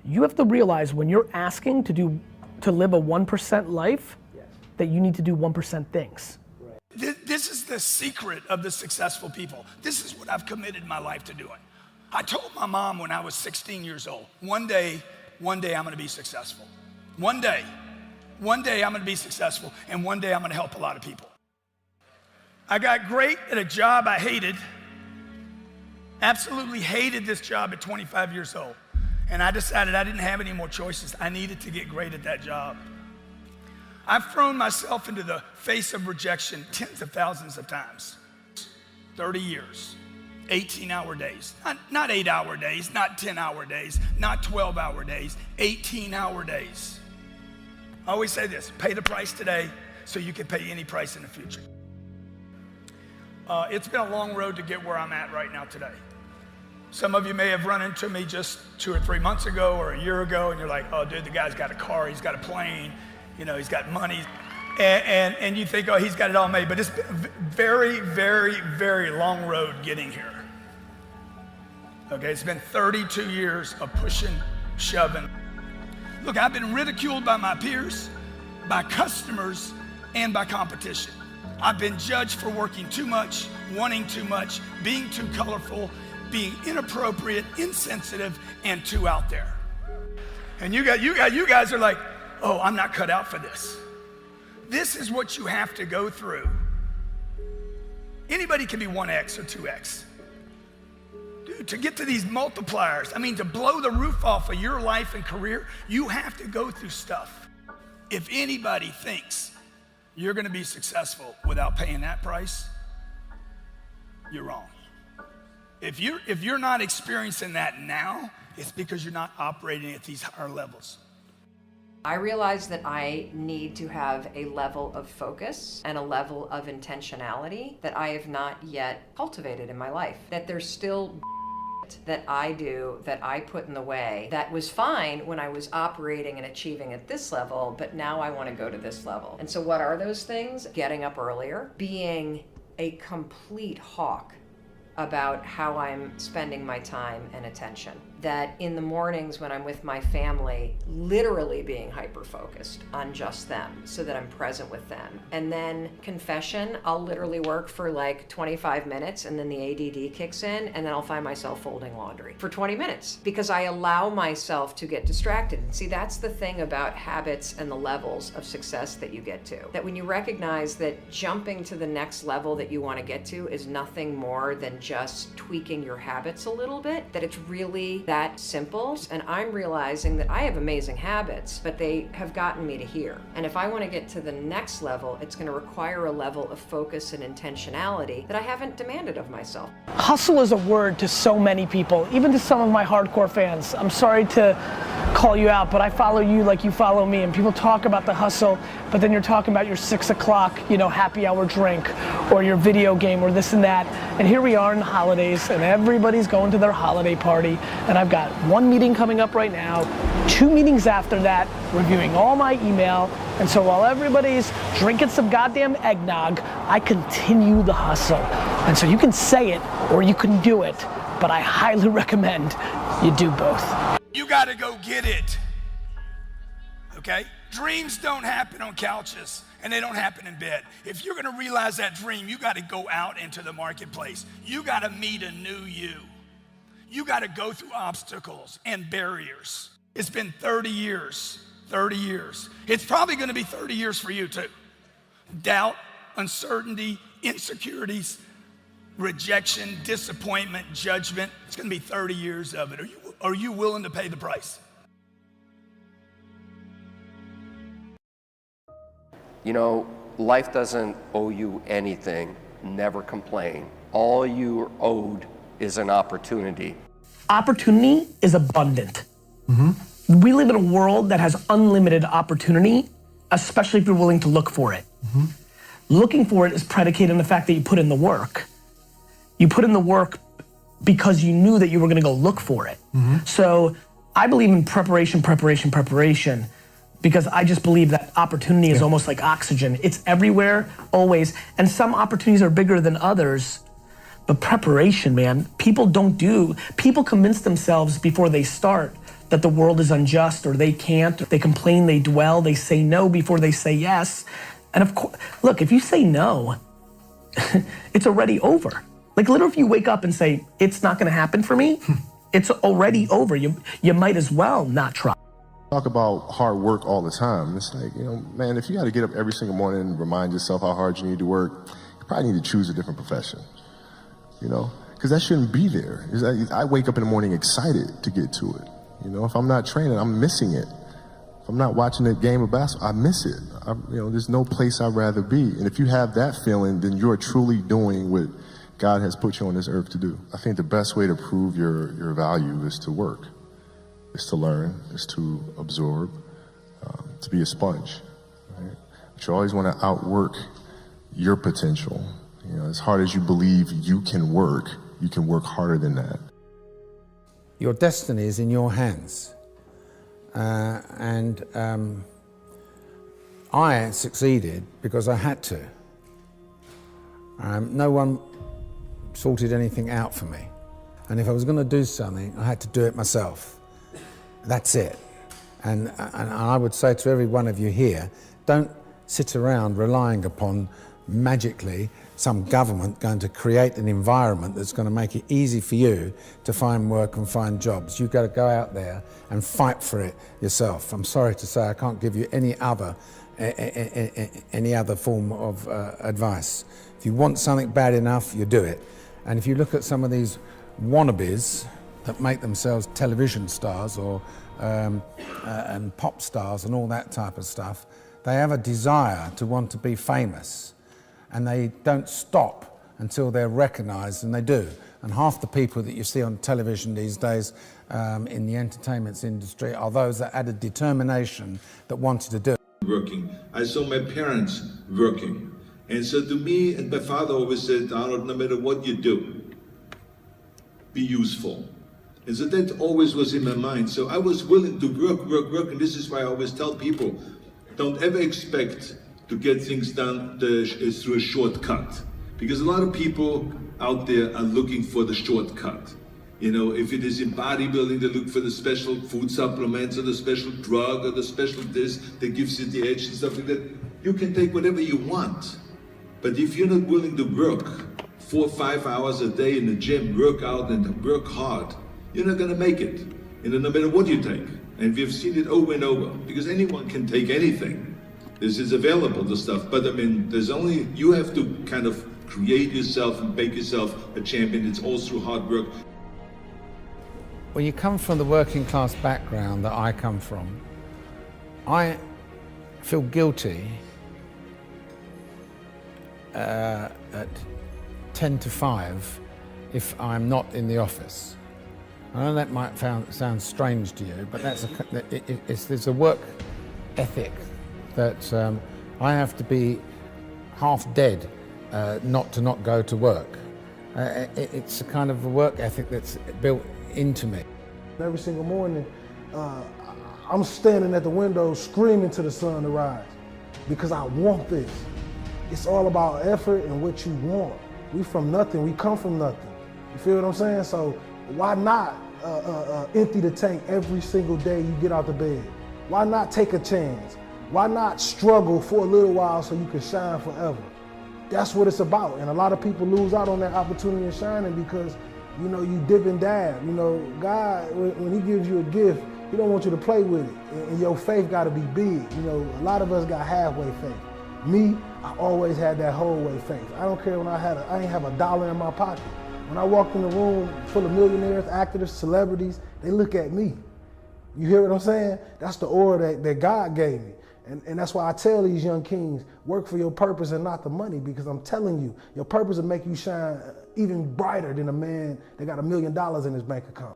You have to realize when you're asking to live a 1% life, that you need to do 1% things. This is the secret of the successful people. This is what I've committed my life to doing. I told my mom when I was 16 years old, one day I'm gonna be successful. One day I'm gonna be successful, and one day I'm gonna help a lot of people. I got great at a job I hated, absolutely hated this job at 25 years old. And I decided I didn't have any more choices. I needed to get great at that job. I've thrown myself into the face of rejection tens of thousands of times. 30 years, 18-hour days, not 8-hour days, not 10-hour days, not 12-hour days, 18-hour days. I always say this, pay the price today so you can pay any price in the future. It's been a long road to get where I'm at right now today. Some of you may have run into me just 2 or 3 months ago or a year ago, and you're like, oh dude, the guy's got a car, he's got a plane, you know, he's got money, and you think, oh, he's got it all made, but it's been a very, very, very long road getting here. Okay, it's been 32 years of pushing, shoving. Look, I've been ridiculed by my peers, by customers, and by competition. I've been judged for working too much, wanting too much, being too colorful, being inappropriate, insensitive, and too out there. And you guys are like, oh, I'm not cut out for this. This is what you have to go through. Anybody can be 1X or 2X. Dude, to get to these multipliers, I mean, to blow the roof off of your life and career, you have to go through stuff. If anybody thinks you're gonna be successful without paying that price, you're wrong. If you're not experiencing that now, it's because you're not operating at these higher levels. I realized that I need to have a level of focus and a level of intentionality that I have not yet cultivated in my life. That there's still that I do, that I put in the way, that was fine when I was operating and achieving at this level, but now I want to go to this level. And so what are those things? Getting up earlier, being a complete hawk about how I'm spending my time and attention. That in the mornings when I'm with my family, literally being hyper-focused on just them so that I'm present with them. And then confession, I'll literally work for like 25 minutes and then the ADD kicks in and then I'll find myself folding laundry for 20 minutes because I allow myself to get distracted. And see, that's the thing about habits and the levels of success that you get to. That when you recognize that jumping to the next level that you want to get to is nothing more than just tweaking your habits a little bit, that it's really that simple. And I'm realizing that I have amazing habits, but they have gotten me to here. And if I want to get to the next level, it's going to require a level of focus and intentionality that I haven't demanded of myself. Hustle is a word to so many people, even to some of my hardcore fans. I'm sorry to call you out, but I follow you like you follow me, and people talk about the hustle, but then you're talking about your 6 o'clock, happy hour drink, or your video game, or this and that. And here we are in the holidays, and everybody's going to their holiday party, and I've got 1 meeting coming up right now, 2 meetings after that, reviewing all my email, and so while everybody's drinking some goddamn eggnog, I continue the hustle. And so you can say it, or you can do it, but I highly recommend you do both. You gotta go get it, okay? Dreams don't happen on couches and they don't happen in bed. If you're gonna realize that dream, you gotta go out into the marketplace. You gotta meet a new you. You gotta go through obstacles and barriers. It's been 30 years, 30 years. It's probably gonna be 30 years for you too. Doubt, uncertainty, insecurities, rejection, disappointment, judgment. It's gonna be 30 years of it. Are you willing to pay the price? Life doesn't owe you anything. Never complain. All you're owed is an opportunity. Opportunity is abundant. Mm-hmm. We live in a world that has unlimited opportunity, especially if you're willing to look for it. Mm-hmm. Looking for it is predicated on the fact that you put in the work. You put in the work because you knew that you were gonna go look for it. Mm-hmm. So I believe in preparation, because I just believe that opportunity is almost like oxygen. It's everywhere, always, and some opportunities are bigger than others, but preparation, man, people convince themselves before they start that the world is unjust or they can't, or they complain, they dwell, they say no before they say yes. And of course, look, if you say no, it's already over. Like literally if you wake up and say, it's not gonna happen for me, it's already over. You might as well not try. Talk about hard work all the time. It's like, man, if you got to get up every single morning and remind yourself how hard you need to work, you probably need to choose a different profession, because that shouldn't be there. I wake up in the morning excited to get to it. If I'm not training, I'm missing it. If I'm not watching a game of basketball, I miss it. There's no place I'd rather be. And if you have that feeling, then you're truly doing what God has put you on this earth to do. I think the best way to prove your value is to work. Is to learn, is to absorb, to be a sponge. Right? But you always want to outwork your potential. As hard as you believe you can work harder than that. Your destiny is in your hands. I succeeded because I had to. No one sorted anything out for me. And if I was going to do something, I had to do it myself. That's it. And I would say to every one of you here, don't sit around relying upon magically some government going to create an environment that's going to make it easy for you to find work and find jobs. You've got to go out there and fight for it yourself. I'm sorry to say I can't give you any other form of advice. If you want something bad enough, you do it. And if you look at some of these wannabes that make themselves television stars or and pop stars and all that type of stuff, they have a desire to want to be famous, and they don't stop until they're recognised, and they do. And half the people that you see on television these days in the entertainment industry are those that had a determination that wanted to do it. Working. I saw my parents working. And so to me, and my father always said, Arnold, no matter what you do, be useful. And so that always was in my mind. So I was willing to work, and this is why I always tell people, don't ever expect to get things done through a shortcut. Because a lot of people out there are looking for the shortcut. If it is in bodybuilding, they look for the special food supplements or the special drug or the special this that gives you the edge and stuff like that. You can take whatever you want. But if you're not willing to work 4 or 5 hours a day in the gym, work out and work hard, you're not going to make it, no matter what you take. And we've seen it over and over, because anyone can take anything. This is available, the stuff. But you have to kind of create yourself and make yourself a champion. It's all through hard work. When you come from the working class background that I come from, I feel guilty at 10 to 5 if I'm not in the office. I know that might sound strange to you, but there's a work ethic that I have to be half dead not to not go to work. It's a kind of a work ethic that's built into me. Every single morning, I'm standing at the window screaming to the sun to rise because I want this. It's all about effort and what you want. We from nothing, we come from nothing. You feel what I'm saying? So why not empty the tank every single day you get out of bed? Why not take a chance? Why not struggle for a little while so you can shine forever? That's what it's about. And a lot of people lose out on that opportunity of shining because, you dip and dab. God, when he gives you a gift, he don't want you to play with it. And your faith gotta be big. A lot of us got halfway faith. Me, I always had that whole way faith. I don't care when I ain't have $1 in my pocket. When I walked in the room full of millionaires, actors, celebrities, they look at me. You hear what I'm saying? That's the aura that God gave me. And that's why I tell these young kings, work for your purpose and not the money, because I'm telling you, your purpose will make you shine even brighter than a man that got $1 million in his bank account.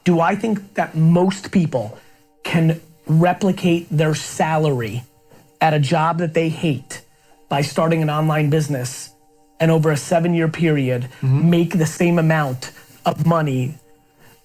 Do I think that most people can replicate their salary at a job that they hate by starting an online business and over a 7-year period make the same amount of money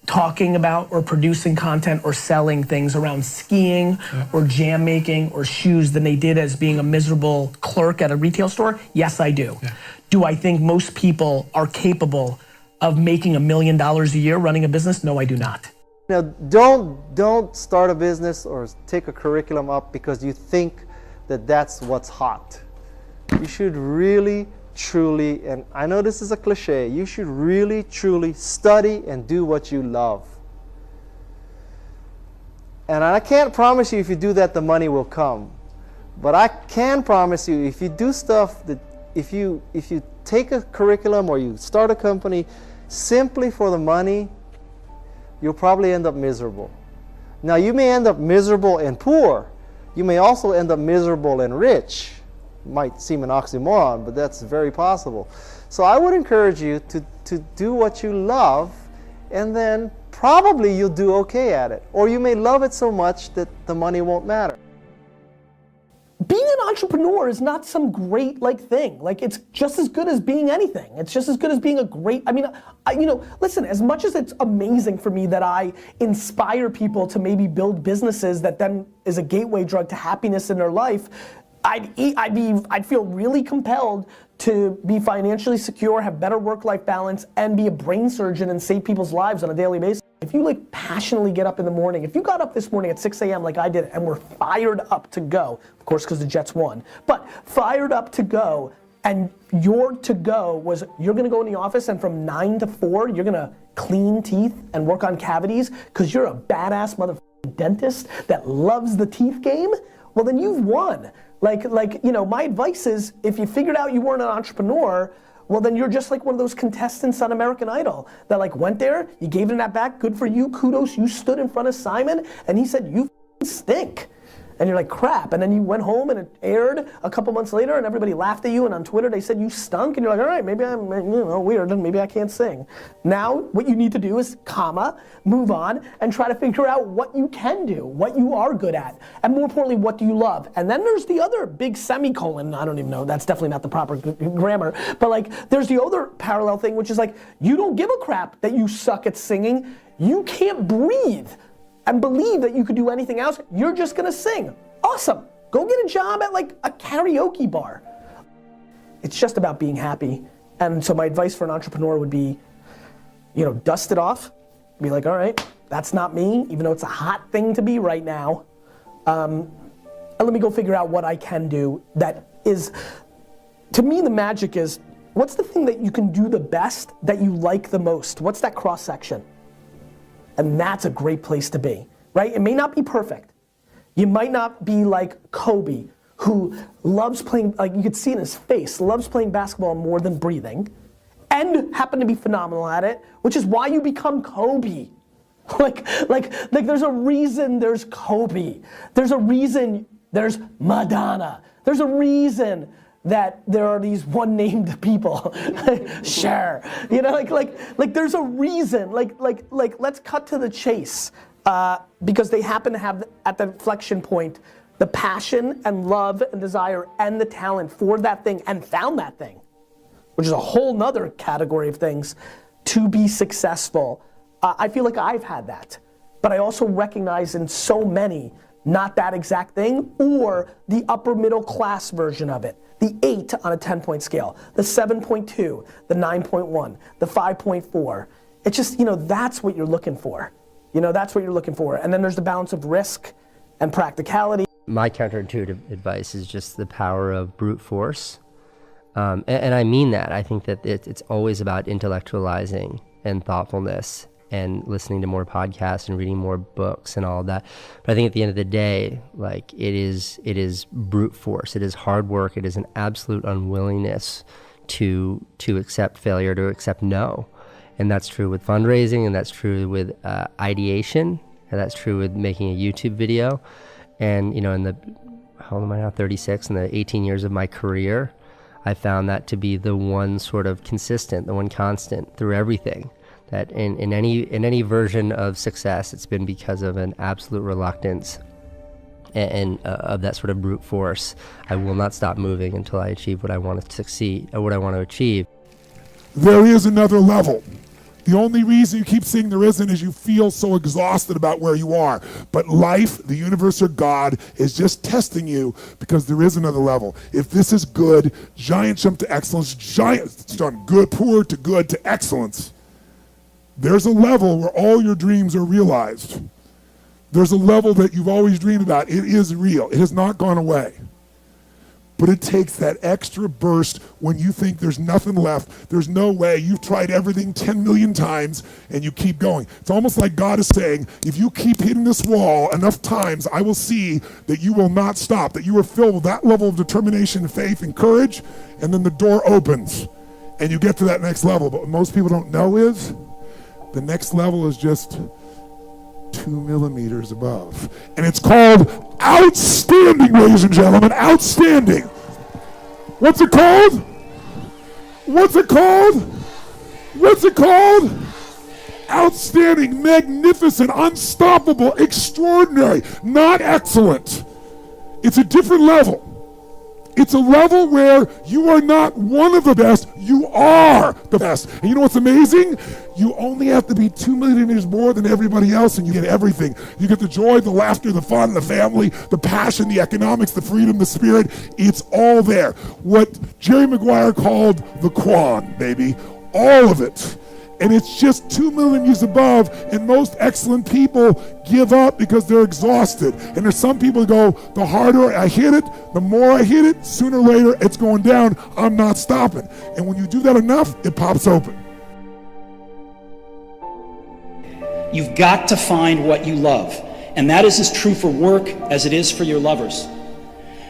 talking about or producing content or selling things around skiing or jam making or shoes than they did as being a miserable clerk at a retail store? Yes, I do. Yeah. Do I think most people are capable of making $1 million a year running a business? No, I do not. Now, don't start a business or take a curriculum up because you think that that's what's hot. You should really, truly, and I know this is a cliche, you should really, truly study and do what you love. And I can't promise you if you do that, the money will come. But I can promise you, if you do stuff that, if you take a curriculum or you start a company simply for the money, you'll probably end up miserable. Now, you may end up miserable and poor. You may also end up miserable and rich. Might seem an oxymoron, but that's very possible. So I would encourage you to do what you love, and then probably you'll do okay at it. Or you may love it so much that the money won't matter. Being an entrepreneur is not some great thing. It's just as good as being anything. It's just as good as being a great, listen, as much as it's amazing for me that I inspire people to maybe build businesses that then is a gateway drug to happiness in their life, I'd feel really compelled to be financially secure, have better work-life balance, and be a brain surgeon and save people's lives on a daily basis. If you passionately get up in the morning, if you got up this morning at 6 a.m. like I did and were fired up to go, of course because the Jets won, but fired up to go, and your to go was you're gonna go in the office and from 9 to 4 you're gonna clean teeth and work on cavities because you're a badass motherfucking dentist that loves the teeth game, well then you've won. My advice is if you figured out you weren't an entrepreneur, well then you're just like one of those contestants on American Idol that went there, you gave him that back, good for you, kudos, you stood in front of Simon and he said, you stink. And you're like, crap. And then you went home and it aired a couple months later and everybody laughed at you and on Twitter they said you stunk and you're like, all right, maybe I'm weird and maybe I can't sing. Now what you need to do is move on and try to figure out what you can do, what you are good at, and more importantly, what do you love? And then there's the other big semicolon, I don't even know, that's definitely not the proper grammar, but there's the other parallel thing which is you don't give a crap that you suck at singing, you can't breathe and believe that you could do anything else, you're just gonna sing. Awesome, go get a job at a karaoke bar. It's just about being happy. And so my advice for an entrepreneur would be, dust it off, be like, all right, that's not me, even though it's a hot thing to be right now. And let me go figure out what I can do that is, to me the magic is, what's the thing that you can do the best that you like the most? What's that cross section? And that's a great place to be, right? It may not be perfect. You might not be like Kobe, who loves playing, you could see in his face, loves playing basketball more than breathing, and happen to be phenomenal at it, which is why you become Kobe. There's a reason there's Kobe. There's a reason there's Madonna. There's a reason that there are these one-named people. Sure. There's a reason. Let's cut to the chase. Because they happen to have, at the inflection point, the passion and love and desire and the talent for that thing and found that thing, which is a whole nother category of things, to be successful. I feel like I've had that. But I also recognize in so many, not that exact thing, or the upper middle class version of it. The 8 on a 10-point scale, the 7.2, the 9.1, the 5.4. It's just, that's what you're looking for. That's what you're looking for. And then there's the balance of risk and practicality. My counterintuitive advice is just the power of brute force. And I mean that. I think that it's always about intellectualizing and thoughtfulness and listening to more podcasts and reading more books and all of that. But I think at the end of the day, it is brute force. It is hard work. It is an absolute unwillingness to accept failure, to accept no. And that's true with fundraising, and that's true with ideation, and that's true with making a YouTube video. And in how old am I now, 36, in the 18 years of my career, I found that to be the one sort of consistent, the one constant through everything. That in any version of success, it's been because of an absolute reluctance and of that sort of brute force. I will not stop moving until I achieve what I want to succeed, or what I want to achieve. There is another level. The only reason you keep saying there isn't is you feel so exhausted about where you are. But life, the universe, or God is just testing you because there is another level. If this is good, giant jump to excellence, giant, start good, poor to good to excellence. There's a level where all your dreams are realized. There's a level that you've always dreamed about. It is real. It has not gone away. But it takes that extra burst when you think there's nothing left, there's no way, you've tried everything 10 million times, and you keep going. It's almost like God is saying, if you keep hitting this wall enough times, I will see that you will not stop, that you are filled with that level of determination, faith, and courage, and then the door opens, and you get to that next level. But what most people don't know is, the next level is just 2 millimeters above. And it's called outstanding, ladies and gentlemen, outstanding. What's it called? What's it called? What's it called? Outstanding, magnificent, unstoppable, extraordinary, not excellent. It's a different level. It's a level where you are not one of the best, you are the best. And you know what's amazing? You only have to be 2 millimeters more than everybody else and you get everything. You get the joy, the laughter, the fun, the family, the passion, the economics, the freedom, the spirit. It's all there. What Jerry Maguire called the Quan, baby. All of it. And it's just 2 millimeters above, and most excellent people give up because they're exhausted. And there's some people who go, the harder I hit it, the more I hit it, sooner or later it's going down, I'm not stopping. And when you do that enough, it pops open. You've got to find what you love, and that is as true for work as it is for your lovers.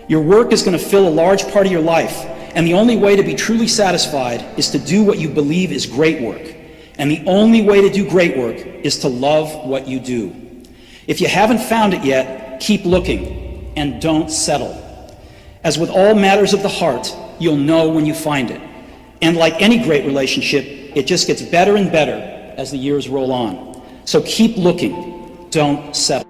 Your work is going to fill a large part of your life, and the only way to be truly satisfied is to do what you believe is great work. And the only way to do great work is to love what you do. If you haven't found it yet, keep looking and don't settle. As with all matters of the heart, you'll know when you find it. And like any great relationship, it just gets better and better as the years roll on. So keep looking, don't settle.